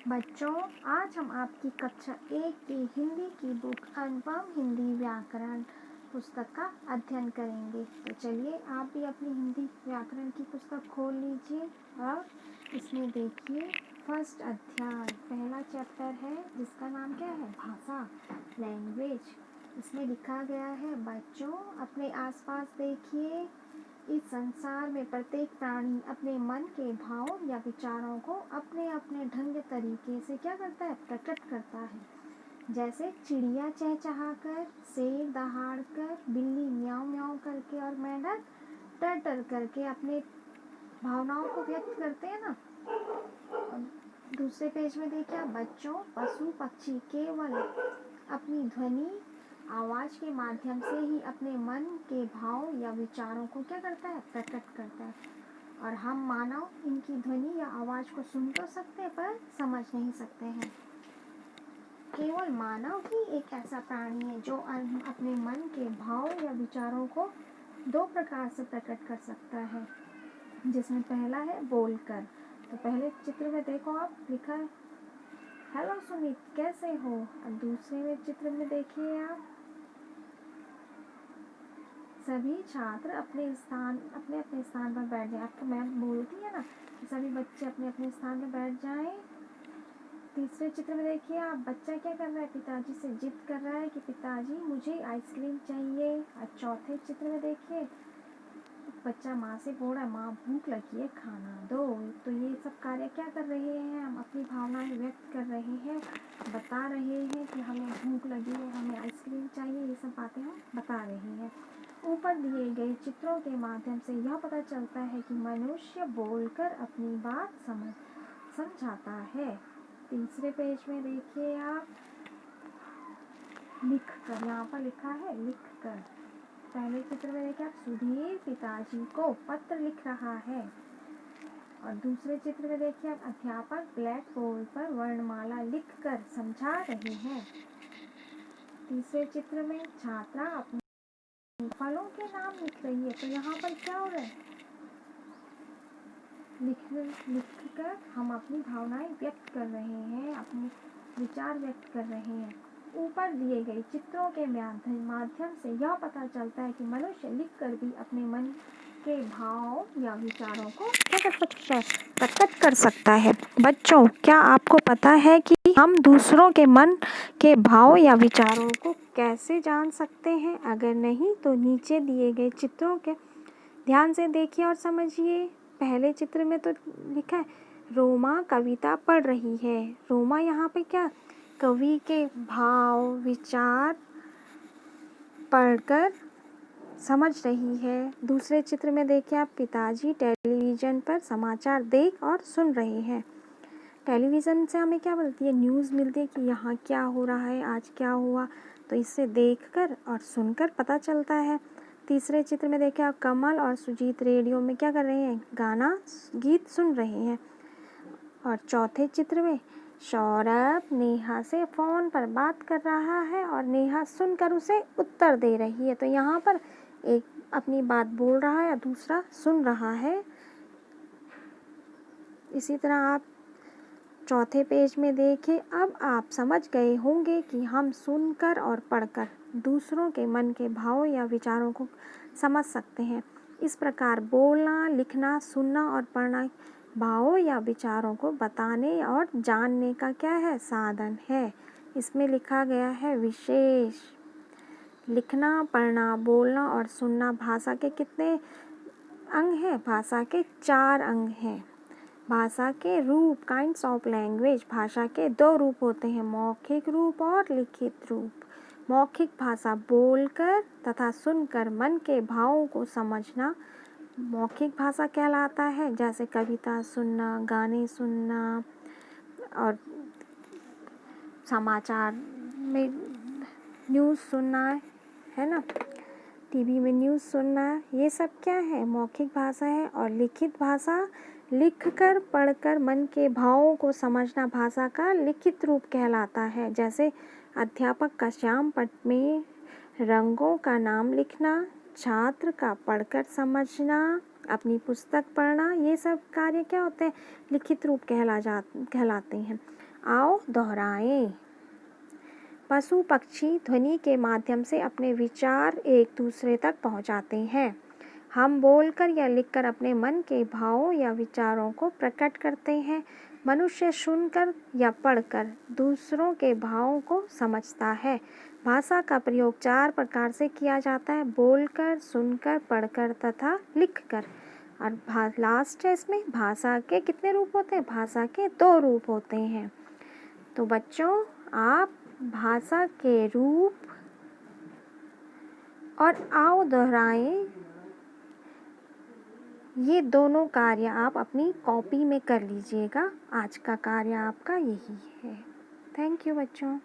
बच्चों, आज हम आपकी कक्षा 1 की हिंदी की बुक अनुपम हिंदी व्याकरण पुस्तक का अध्ययन करेंगे। तो चलिए आप भी अपनी हिंदी व्याकरण की पुस्तक खोल लीजिए और इसमें देखिए फर्स्ट अध्याय पहला चैप्टर है जिसका नाम क्या है? भाषा, लैंग्वेज। इसमें लिखा गया है बच्चों अपने आसपास देखिए, इस संसार में प्रत्येक प्राणी अपने मन के भाव या विचारों को अपने अपने ढंग तरीके से क्या करता है? प्रकट करता है। जैसे चिड़िया चहचहाकर, शेर दहाड़कर, बिल्ली म्याऊं म्याऊं करके और मेंढक टर टर करके अपने भावनाओं को व्यक्त करते हैं ना। दूसरे पेज में देखिए आप बच्चों, पशु पक्षी केवल अपनी ध्वनि आवाज के माध्यम से ही अपने मन के भाव या विचारों को क्या करता है? प्रकट करता है। और हम मानव इनकी ध्वनि या आवाज को सुन तो सकते हैं पर समझ नहीं सकते हैं। केवल मानव ही एक ऐसा प्राणी है जो अपने मन के भाव या विचारों को दो प्रकार से प्रकट कर सकता है, जिसमें पहला है बोलकर। तो पहले चित्र में देखो आप, लिखा है हेलो सुमित कैसे हो। और दूसरे में चित्र में देखिए आप, सभी छात्र अपने अपने स्थान पर बैठ जाए। आपको मैम बोलती है ना कि सभी बच्चे अपने अपने स्थान पर बैठ जाएं। तीसरे चित्र में देखिए आप, बच्चा क्या कर रहा है? पिताजी से जिद कर रहा है कि पिताजी मुझे आइसक्रीम चाहिए। और चौथे चित्र में देखिए बच्चा माँ से बोल रहा है माँ भूख लगी है खाना दो। तो ये सब कार्य क्या कर रहे हैं? हम अपनी भावनाएं व्यक्त कर रहे हैं, बता रहे हैं कि हमें भूख लगी है, हमें आइसक्रीम चाहिए। ये सब बातें हम बता रहे हैं। ऊपर दिए गए चित्रों के माध्यम से यह पता चलता है कि मनुष्य बोलकर अपनी बात समझाता है। तीसरे पेज में देखिए आप, लिख कर, यहाँ पर लिखा है लिख कर। पहले चित्र में देखिए आप, सुधीर पिताजी को पत्र लिख रहा है। और दूसरे चित्र में देखिए आप, अध्यापक ब्लैक बोर्ड पर वर्णमाला लिख कर समझा रहे हैं। तीसरे चित्र में छात्रा अपने फलों के नाम लिख रही है। तो यहाँ पर क्या हो रहा है? लिख कर हम अपनी भावनाएं व्यक्त कर रहे हैं, अपने विचार व्यक्त कर रहे हैं। ऊपर दिए गए चित्रों के माध्यम से यह पता चलता है कि मनुष्य लिखकर भी अपने मन के भाव या विचारों को क्या कर सकता है? प्रकट कर सकता है। बच्चों, क्या आपको पता है कि हम दूसरों के मन के भाव या विचारों को कैसे जान सकते हैं? अगर नहीं तो नीचे दिए गए चित्रों के ध्यान से देखिए और समझिए। पहले चित्र में तो लिखा है रोमा कविता पढ़ रही है। रोमा यहाँ पे क्या? कवि के भाव विचार पढ़कर समझ रही है। दूसरे चित्र में देखिए आप, पिताजी टेलीविज़न पर समाचार देख और सुन रहे हैं। टेलीविज़न से हमें क्या मिलती है? न्यूज़ मिलती है कि यहाँ क्या हो रहा है, आज क्या हुआ। तो इससे देखकर और सुनकर पता चलता है। तीसरे चित्र में देखिए आप, कमल और सुजीत रेडियो में क्या कर रहे हैं? गीत सुन रहे हैं। और चौथे चित्र में सौरभ नेहा से फ़ोन पर बात कर रहा है और नेहा सुनकर उसे उत्तर दे रही है। तो यहाँ पर एक अपनी बात बोल रहा है और दूसरा सुन रहा है। इसी तरह आप चौथे पेज में देखें। अब आप समझ गए होंगे कि हम सुनकर और पढ़कर दूसरों के मन के भाव या विचारों को समझ सकते हैं। इस प्रकार बोलना, लिखना, सुनना और पढ़ना भावों या विचारों को बताने और जानने का क्या है? साधन है। इसमें लिखा गया है विशेष। लिखना, पढ़ना, बोलना और सुनना भाषा के कितने अंग हैं? भाषा के 4 अंग हैं। भाषा के रूप, काइंड्स ऑफ लैंग्वेज। भाषा के 2 रूप होते हैं, मौखिक रूप और लिखित रूप। मौखिक भाषा बोलकर तथा सुनकर मन के भावों को समझना मौखिक भाषा कहलाता है। जैसे कविता सुनना, गाने सुनना और समाचार में न्यूज़ सुनना, है ना, टीवी में न्यूज़ सुनना, ये सब क्या है? मौखिक भाषा है। और लिखित भाषा लिखकर पढ़कर मन के भावों को समझना भाषा का लिखित रूप कहलाता है। जैसे अध्यापक का श्याम पट में रंगों का नाम लिखना, छात्र का पढ़कर समझना, अपनी पुस्तक पढ़ना, ये सब कार्य क्या होते हैं? लिखित रूप कहलाते हैं। आओ दोहराएं। पशु पक्षी ध्वनि के माध्यम से अपने विचार एक दूसरे तक पहुंचाते हैं। हम बोलकर या लिखकर अपने मन के भावों या विचारों को प्रकट करते हैं। मनुष्य सुनकर या पढ़कर दूसरों के भावों को समझता है। भाषा का प्रयोग 4 प्रकार से किया जाता है: बोलकर, सुनकर, पढ़कर तथा लिखकर। और लास्ट है इसमें, भाषा के कितने रूप होते हैं? भाषा के 2 रूप होते हैं। तो बच्चों, आप भाषा के रूप और आओ दोहराएं, ये दोनों कार्य आप अपनी कॉपी में कर लीजिएगा। आज का कार्य आपका यही है। थैंक यू बच्चों।